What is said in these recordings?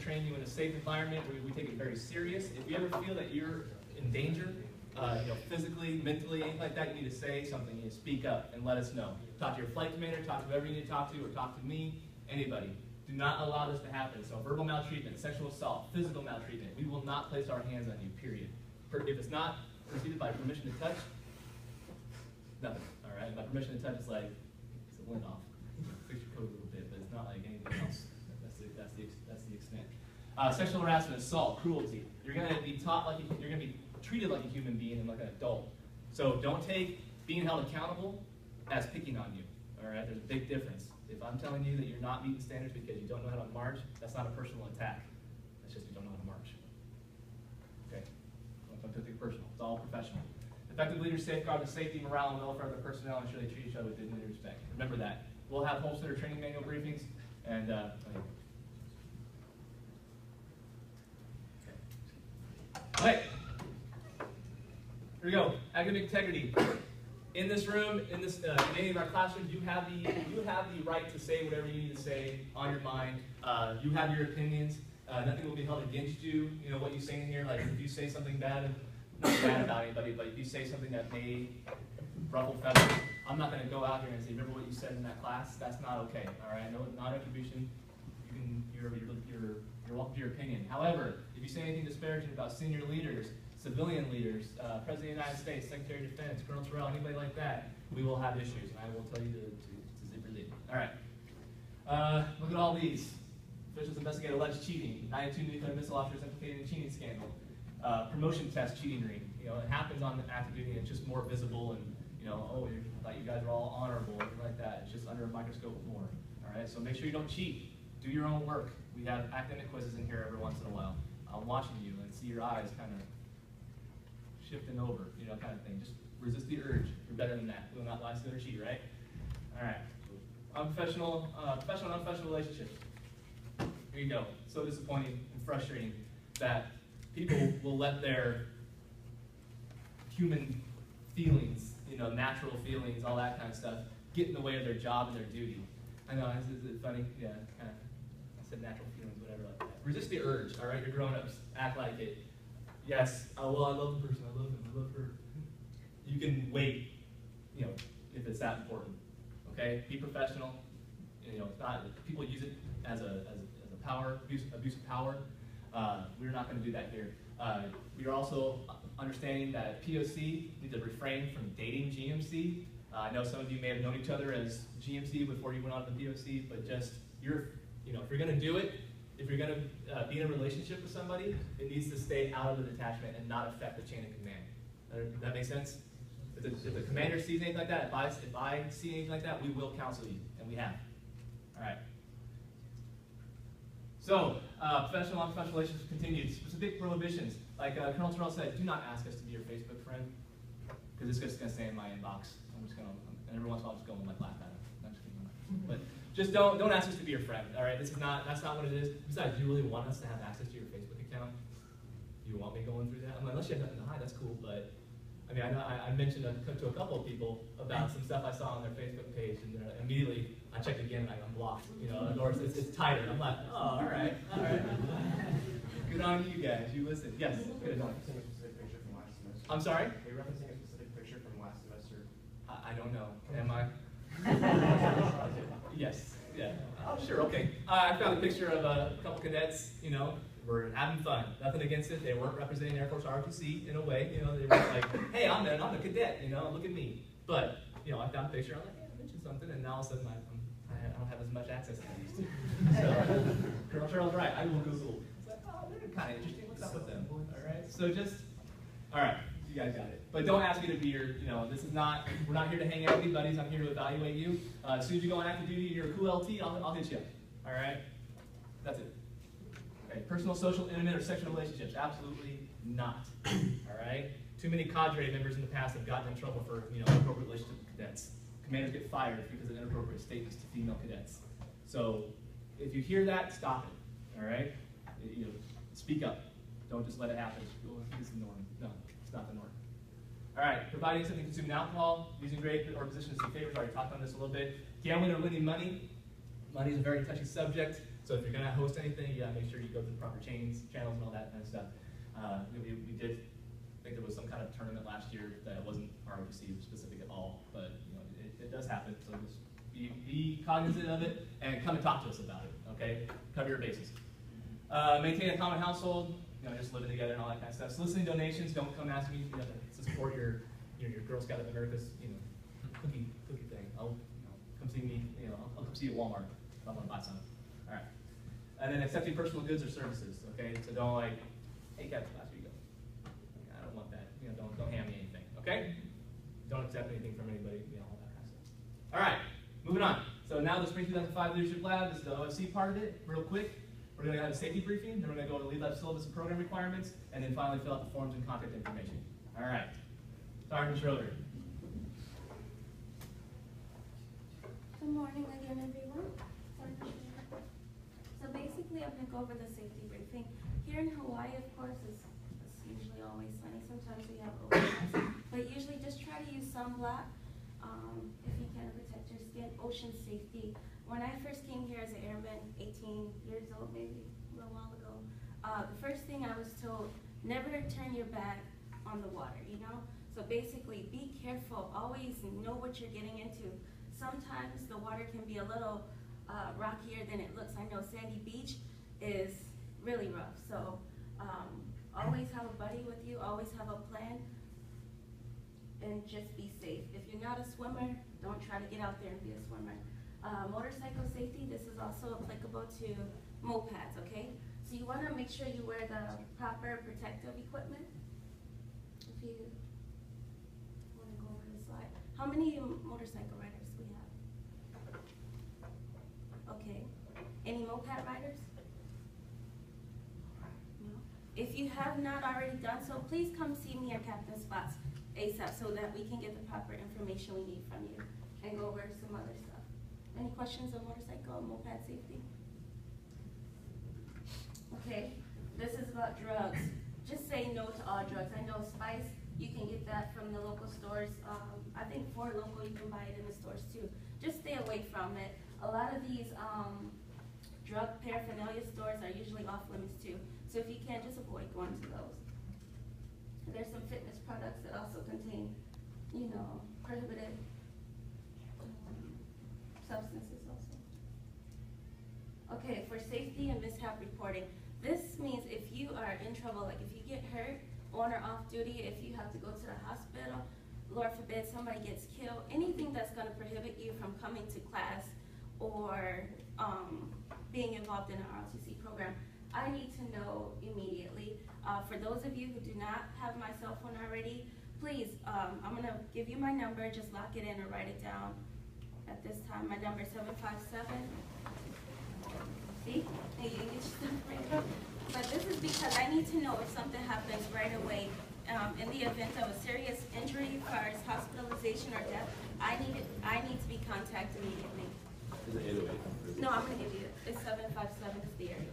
train you in a safe environment. We take it very serious. If you ever feel that you're in danger, physically, mentally, anything like that, you need to say something. You need to speak up and let us know. Talk to your flight commander, talk to whoever you need to talk to, or talk to me, anybody. Do not allow this to happen. So verbal maltreatment, sexual assault, physical maltreatment, we will not place our hands on you, period. If it's not preceded by permission to touch, nothing, all right? By permission to touch, it's like, it's a lint off. Fix your coat a little bit, but it's not like anything else. That's the extent. Sexual harassment, assault, cruelty. You're going to be taught like you're going to be treated like a human being and like an adult. So don't take being held accountable as picking on you. All right, there's a big difference. If I'm telling you that you're not meeting standards because you don't know how to march, that's not a personal attack. That's just you don't know how to march. Okay, don't take it personal. It's all professional. Effective leaders safeguard the safety, morale, and welfare of their personnel and ensure they treat each other with dignity and respect. Remember that. We'll have Holster training manual briefings and. Okay. Here we go. Academic integrity. In this room, in any of our classrooms, you have the right to say whatever you need to say on your mind. You have your opinions. Nothing will be held against you. You know what you say in here. Like if you say something bad, not bad about anybody, but if you say something that may ruffle feathers, I'm not going to go out here and say, remember what you said in that class. That's not okay. All right. I know it's not attribution. You're welcome to your opinion. However, if you say anything disparaging about senior leaders, civilian leaders, President of the United States, Secretary of Defense, Colonel Terrell, anybody like that, we will have issues, and I will tell you to zip your lid. All right. Look at all these. Officials investigate alleged cheating. 92 nuclear missile officers implicated in cheating scandal. Promotion test cheating ring. You know, it happens on active duty, and it's just more visible, and I thought you guys were all honorable, or anything like that. It's just under a microscope more. All right. So make sure you don't cheat. Do your own work. We have academic quizzes in here every once in a while. I'm watching you and see your eyes kind of shifting over, kind of thing. Just resist the urge. You're better than that. We will not lie, steal, or cheat, right? All right. Professional and unprofessional relationships. Here you go. So disappointing and frustrating that people will let their human feelings, natural feelings, all that kind of stuff, get in the way of their job and their duty. I know, is it funny? Yeah, kind of. I said natural feelings, whatever like that. Resist the urge, all right? You're grown-ups. Act like it. Yes, I love the person. I love him. I love her. You can wait, if it's that important. Okay? Be professional. It's not. People use it as a power abuse of power. We're not going to do that here. We are also understanding that POC need to refrain from dating GMC. I know some of you may have known each other as GMC before you went on to the POC, but just if you're going to do it. If you're going to be in a relationship with somebody, it needs to stay out of the detachment and not affect the chain of command. Does that make sense? If the commander sees anything like that, if I see anything like that, we will counsel you, and we have. All right. So, professional and unprofessional relationships continued. Specific prohibitions, like Colonel Terrell said, do not ask us to be your Facebook friend, because it's just going to stay in my inbox. And every once in a while, I'm just going to laugh at it. I'm just kidding. But just don't ask us to be your friend. All right, that's not what it is. Besides, do you really want us to have access to your Facebook account? You want me going through that? I'm like, unless you have nothing to hide, that's cool. But I mean, I mentioned to a couple of people about some stuff I saw on their Facebook page, and immediately I checked again and I'm blocked. Or it's tighter. I'm like, oh, all right. Good on you guys. You listen. Yes. Good. I'm sorry. Are you referencing a specific picture from last semester? I don't know. Am I? Yes. Yeah. Oh, sure. Okay. I found a picture of a couple cadets. Were having fun. Nothing against it. They weren't representing Air Force ROTC in a way. They were like, hey, I'm a cadet. Look at me. But I found a picture. I'm like, yeah, I mentioned something, and now all of a sudden I don't have as much access as I used to. So Colonel Terrell's right. I will Google. It's like, oh, they're kind of interesting. What's up with them? All right. So all right. You guys got it. But don't ask me to be your, we're not here to hang out with you buddies. I'm here to evaluate you. As soon as you go on active duty and you're a cool LT, I'll hit you up. All right? That's it. Okay. Personal, social, intimate, or sexual relationships? Absolutely not. All right? Too many cadre members in the past have gotten in trouble for, inappropriate relationships with cadets. Commanders get fired because of inappropriate statements to female cadets. So if you hear that, stop it. All right? Speak up. Don't just let it happen. It's the norm. No. It's not the norm. All right, providing something consuming alcohol, using grade or positions to favors. I already talked on this a little bit. Gambling or winning money. Money is a very touchy subject. So if you're gonna host anything, you gotta make sure you go through the proper channels and all that kind of stuff. We did think there was some kind of tournament last year that wasn't ROTC specific at all, but you know, it does happen. So just be cognizant of it and come and talk to us about it. Okay, cover your bases. Maintain a common household. You know, just living together and all that kind of stuff. Soliciting donations. Don't come ask me to support your Girl Scout of America's cookie thing. Come see me. I'll come see you at Walmart if I want to buy something. All right. And then accepting personal goods or services. Okay, so don't like, hey, Captain, last week. I don't want that. Don't hand me anything. Okay. Don't accept anything from anybody. All that kind of stuff. All right. Moving on. So now the Spring 2005 Leadership Lab. This is the OFC part of it. Real quick. We're going to have a safety briefing, then we're going to go over the LLAB syllabus and program requirements, and then finally fill out the forms and contact information. All right. Sergeant Schroeder. Good morning again, everyone. So basically, I'm going to go over the safety briefing. Here in Hawaii, of course, it's usually always sunny. Sometimes we have overcast, but usually just try to use sunblock if you can protect your skin. Ocean safety. When I first came here as an airman, 18 years old, maybe a little while ago, the first thing I was told, never turn your back on the water, So basically, be careful. Always know what you're getting into. Sometimes the water can be a little rockier than it looks. I know Sandy Beach is really rough. So always have a buddy with you. Always have a plan. And just be safe. If you're not a swimmer, don't try to get out there and be a swimmer. Motorcycle safety, this is also applicable to mopeds, okay? So you want to make sure you wear the proper protective equipment. If you want to go over the slide. How many motorcycle riders do we have? Okay. Any moped riders? No. If you have not already done so, please come see me at Captain Spots ASAP so that we can get the proper information we need from you and go over some other stuff. Any questions on motorcycle and moped safety? Okay, this is about drugs. Just say no to all drugs. I know spice, you can get that from the local stores. I think for local, you can buy it in the stores too. Just stay away from it. A lot of these drug paraphernalia stores are usually off limits too. So if you can, just avoid going to those. There's some fitness products that also contain, prohibited substances also. Okay, for safety and mishap reporting. This means if you are in trouble, like if you get hurt on or off duty, if you have to go to the hospital, Lord forbid somebody gets killed, anything that's going to prohibit you from coming to class or being involved in an ROTC program, I need to know immediately. For those of you who do not have my cell phone already, please, I'm going to give you my number, just lock it in or write it down. At this time, my number is 757. See? Hey, you get your stuff right up. But this is because I need to know if something happens right away. In the event of a serious injury, as far as hospitalization or death, I need to be contacted immediately. Is it 808? No, I'm going to give you it. It's 757 is the area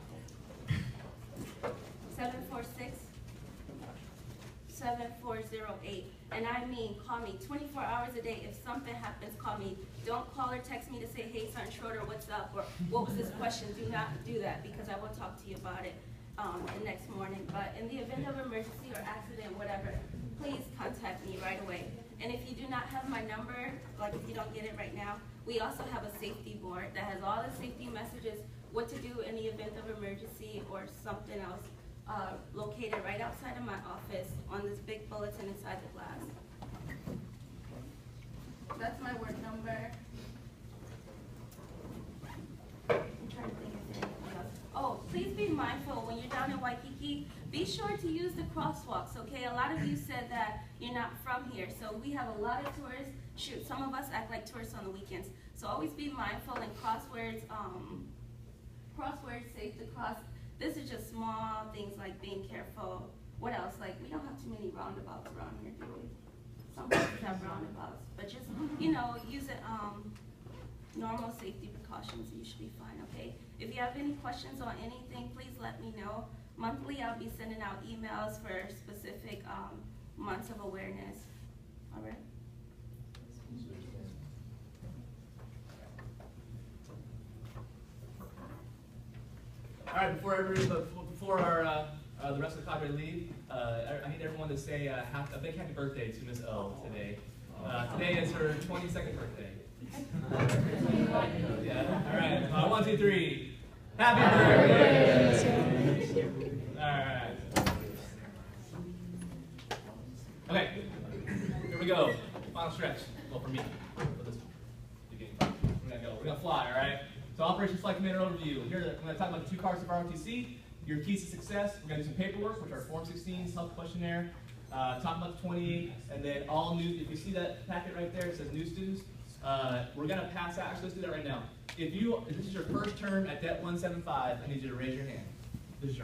code. 746-7408. And I mean, call me 24 hours a day. If something happens, call me. Don't call or text me to say, hey, Sergeant Schroeder, what's up? Or what was this question? Do not do that because I will talk to you about it the next morning. But in the event of emergency or accident, whatever, please contact me right away. And if you do not have my number, like if you don't get it right now, we also have a safety board that has all the safety messages, what to do in the event of emergency or something else. Located right outside of my office on this big bulletin inside the glass. That's my work number. I'm trying to think if there's anything else. Oh, please be mindful when you're down in Waikiki, be sure to use the crosswalks, okay? A lot of you said that you're not from here, so we have a lot of tourists. Shoot, some of us act like tourists on the weekends. So always be mindful and crosswords safe to cross. This is just small things like being careful. What else? Like, we don't have too many roundabouts around here, do we? Some places have roundabouts, but just, use it, normal safety precautions, you should be fine, okay? If you have any questions on anything, please let me know. Monthly, I'll be sending out emails for specific months of awareness, all right? right, before our the rest of the cadre leave, I need everyone to say a big happy birthday to Miss O today. Today is her 22nd birthday. Yeah. All right. 1, 2, 3. Happy birthday. All right. Okay. Here we go. Final stretch. Well, for me, for this beginning part. We're gonna go. We're gonna fly. All right. So Operation Flight Commander overview. Here, I'm gonna talk about the 2 cards of ROTC. Your keys to success. We're gonna do some paperwork, which are Form 16, self-questionnaire. Talk about the 28, and then all new. If you see that packet right there, it says new students. We're gonna pass out. Actually, let's do that right now. If this is your first term at Det 175, I need you to raise your hand. This is your